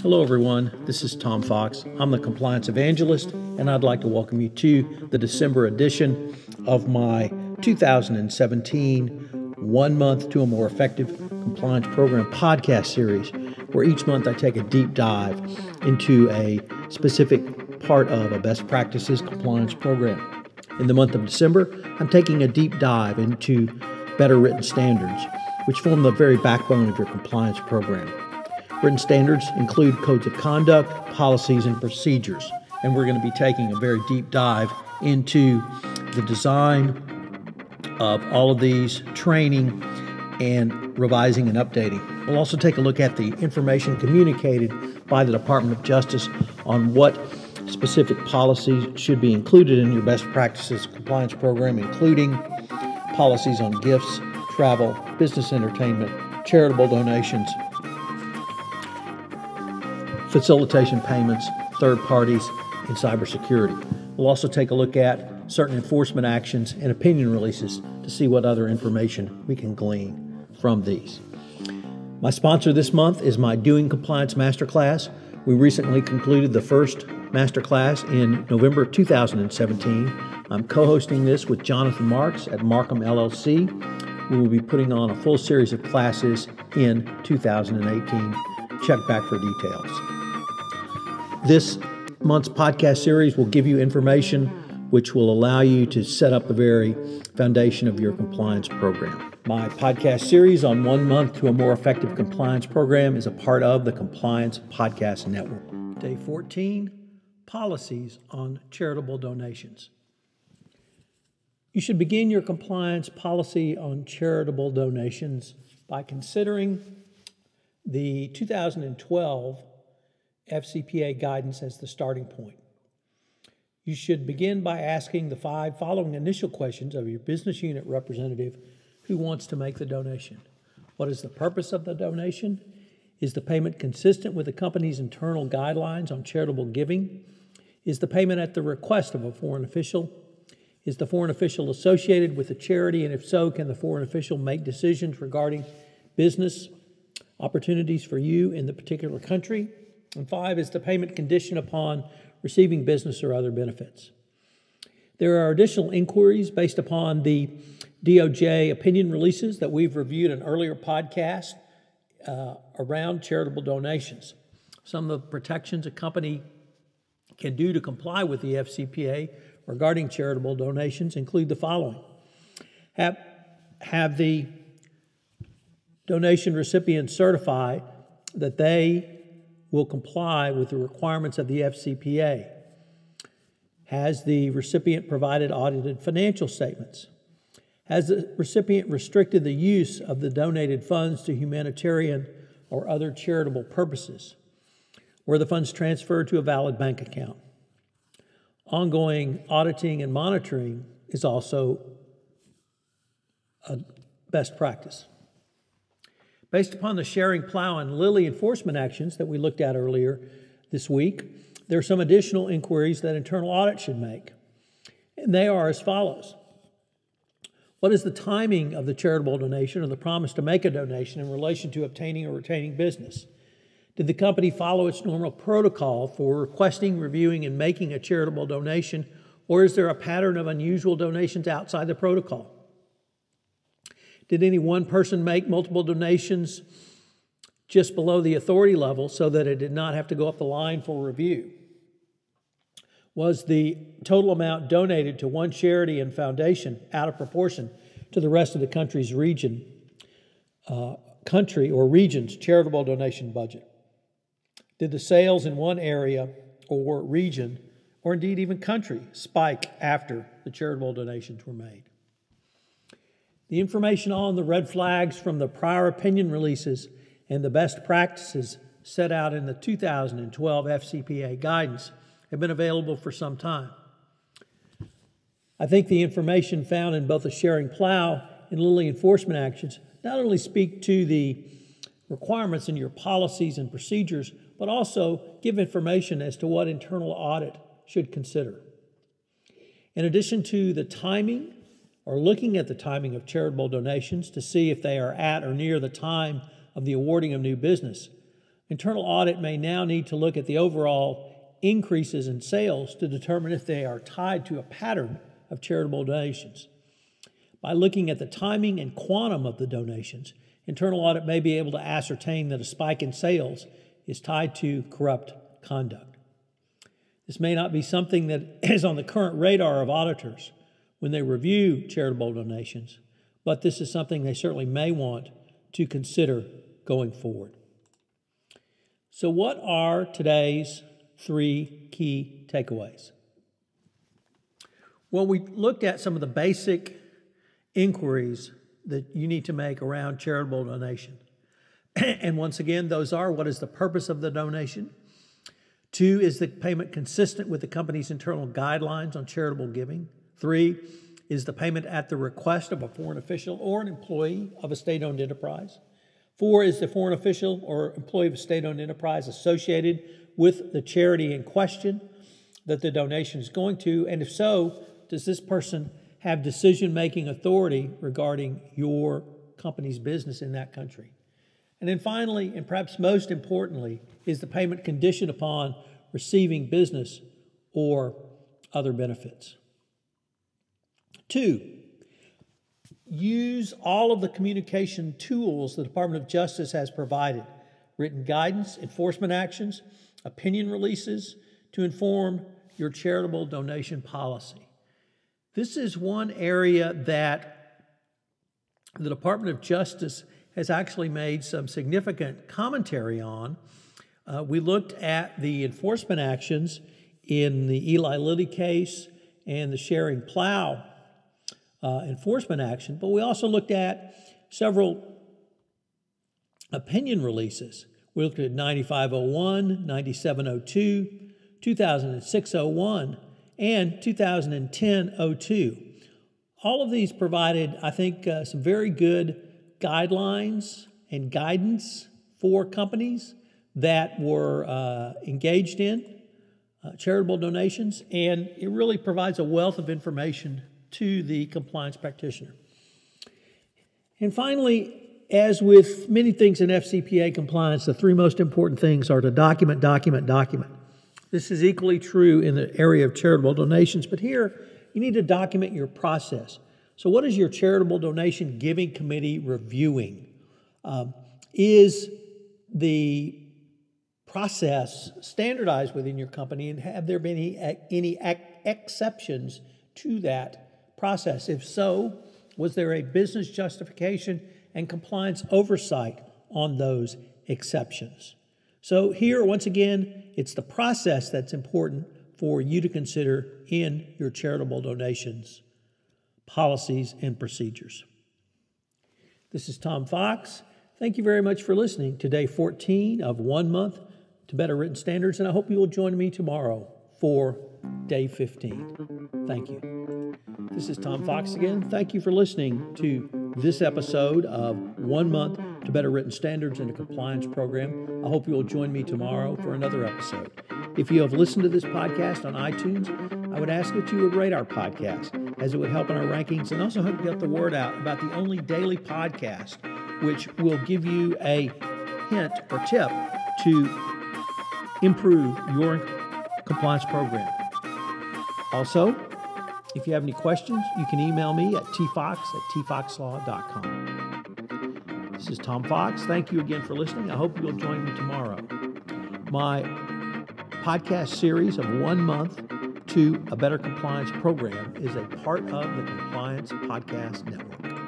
Hello everyone, this is Tom Fox. I'm the Compliance Evangelist, and I'd like to welcome you to the December edition of my 2017 One Month to a More Effective Compliance Program podcast series, where each month I take a deep dive into a specific part of a best practices compliance program. In the month of December, I'm taking a deep dive into better written standards, which form the very backbone of your compliance program. Written standards include codes of conduct, policies, and procedures, and we're going to be taking a very deep dive into the design of all of these, training, and revising and updating. We'll also take a look at the information communicated by the Department of Justice on what specific policies should be included in your best practices compliance program, including policies on gifts, travel, business entertainment, charitable donations, facilitation payments, third parties, and cybersecurity. We'll also take a look at certain enforcement actions and opinion releases to see what other information we can glean from these. My sponsor this month is my Doing Compliance Masterclass. We recently concluded the first masterclass in November 2017. I'm co-hosting this with Jonathan Marks at Markham LLC. We will be putting on a full series of classes in 2018. Check back for details. This month's podcast series will give you information which will allow you to set up the very foundation of your compliance program. My podcast series on 1 month to a more effective compliance program is a part of the Compliance Podcast Network. Day 14, policies on charitable donations. You should begin your compliance policy on charitable donations by considering the 2012 FCPA guidance as the starting point. You should begin by asking the 5 following initial questions of your business unit representative who wants to make the donation. What is the purpose of the donation? Is the payment consistent with the company's internal guidelines on charitable giving? Is the payment at the request of a foreign official? Is the foreign official associated with the charity? And if so, can the foreign official make decisions regarding business opportunities for you in the particular country? And 5, is the payment conditioned upon receiving business or other benefits? There are additional inquiries based upon the DOJ opinion releases that we've reviewed in earlier podcasts around charitable donations. Some of the protections a company can do to comply with the FCPA regarding charitable donations include the following. Have the donation recipient certify that they will comply with the requirements of the FCPA. Has the recipient provided audited financial statements? Has the recipient restricted the use of the donated funds to humanitarian or other charitable purposes? Were the funds transferred to a valid bank account? Ongoing auditing and monitoring is also a best practice. Based upon the sharing plow and lily enforcement actions that we looked at earlier this week, there are some additional inquiries that internal audit should make. And they are as follows. What is the timing of the charitable donation or the promise to make a donation in relation to obtaining or retaining business? Did the company follow its normal protocol for requesting, reviewing, and making a charitable donation, or is there a pattern of unusual donations outside the protocol? Did any one person make multiple donations just below the authority level so that it did not have to go up the line for review? Was the total amount donated to one charity and foundation out of proportion to the rest of the country's country or region's charitable donation budget? Did the sales in one area or region, or indeed even country, spike after the charitable donations were made? The information on the red flags from the prior opinion releases and the best practices set out in the 2012 FCPA guidance have been available for some time. I think the information found in both the sharing plow and lily enforcement actions not only speak to the requirements in your policies and procedures, but also give information as to what internal audit should consider. In addition to the timing or looking at the timing of charitable donations to see if they are at or near the time of the awarding of new business, Internal audit may now need to look at the overall increases in sales to determine if they are tied to a pattern of charitable donations. By looking at the timing and quantum of the donations, internal audit may be able to ascertain that a spike in sales is tied to corrupt conduct. This may not be something that is on the current radar of auditors when they review charitable donations, but this is something they certainly may want to consider going forward. So what are today's 3 key takeaways? Well, we looked at some of the basic inquiries that you need to make around charitable donation. And once again, those are: what is the purpose of the donation? 2, is the payment consistent with the company's internal guidelines on charitable giving? 3, is the payment at the request of a foreign official or an employee of a state-owned enterprise? 4, is the foreign official or employee of a state-owned enterprise associated with the charity in question that the donation is going to? And if so, does this person have decision-making authority regarding your company's business in that country? And then finally, and perhaps most importantly, is the payment conditioned upon receiving business or other benefits? 2, use all of the communication tools the Department of Justice has provided: written guidance, enforcement actions, opinion releases, to inform your charitable donation policy. This is one area that the Department of Justice has actually made some significant commentary on. We looked at the enforcement actions in the Eli Lilly case and the Sharing Plow enforcement action, but we also looked at several opinion releases. We looked at 9501, 9702, 2006-01, and 2010-02. All of these provided, I think, some very good guidelines and guidance for companies that were engaged in charitable donations, and it really provides a wealth of information to the compliance practitioner. And finally, as with many things in FCPA compliance, the 3 most important things are to document, document, document. This is equally true in the area of charitable donations, but here you need to document your process. So what is your charitable donation giving committee reviewing? Is the process standardized within your company, and have there been any exceptions to that process? If so, was there a business justification and compliance oversight on those exceptions? So here, once again, it's the process that's important for you to consider in your charitable donations policies and procedures. This is Tom Fox. Thank you very much for listening to day 14 of 1 month to better written standards, and I hope you will join me tomorrow for day 15. Thank you. This is Tom Fox again. Thank you for listening to this episode of 1 month to better written standards in a compliance program. I hope you will join me tomorrow for another episode. If you have listened to this podcast on iTunes, I would ask that you would rate our podcast, as it would help in our rankings and also help get the word out about the only daily podcast which will give you a hint or tip to improve your compliance program. Also, if you have any questions, you can email me at tfox@tfoxlaw.com. This is Tom Fox. Thank you again for listening. I hope you'll join me tomorrow. My podcast series of 1 month to a better compliance program is a part of the Compliance Podcast Network.